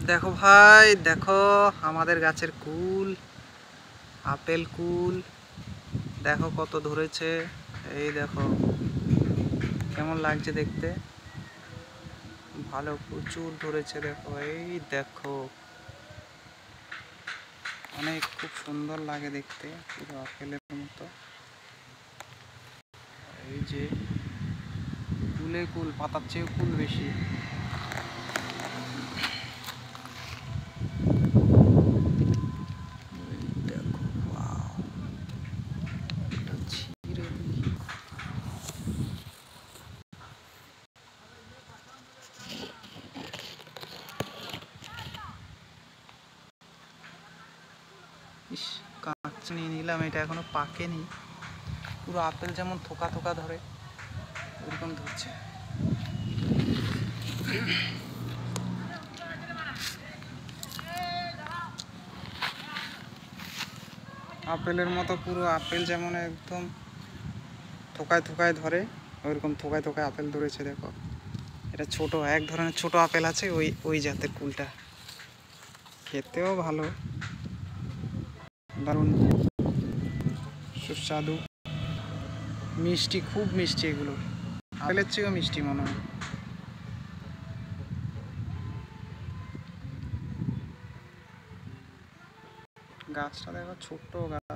দেখো ভাই, দেখো আমাদের গাছের কুল, আপেল কুল দেখো কত ধরেছে। এই দেখো কেমন লাগছে দেখতে, ভালো প্রচুর ধরেছে। দেখো এই দেখো অনেক, খুব সুন্দর লাগে দেখতে, পুরো আপেলের মতো। এই যে কুলে কুল, পাতার চেয়েও কুল বেশি। ইস, কাঁচা নিয়ে নিলাম, এটা এখনো পাকেনি। পুরো আপেল যেমন থোকা থোকা ধরে ওরকম ধরছে। আপেলের মতো পুরো আপেল যেমন একদম থোকায় থোকায় ধরে, ওইরকম থোকায় থোকায় আপেল ধরেছে। দেখো এটা ছোট, এক ধরনের ছোট আপেল আছে, ওই ওই জাতের কুলটা। খেতেও ভালো, দারুণ সুস্বাদু, মিষ্টি, খুব মিষ্টি। এগুলো আপেলের চেয়েও মিষ্টি মনে হয়। গাছটা দেখো ছোট্ট গাছ।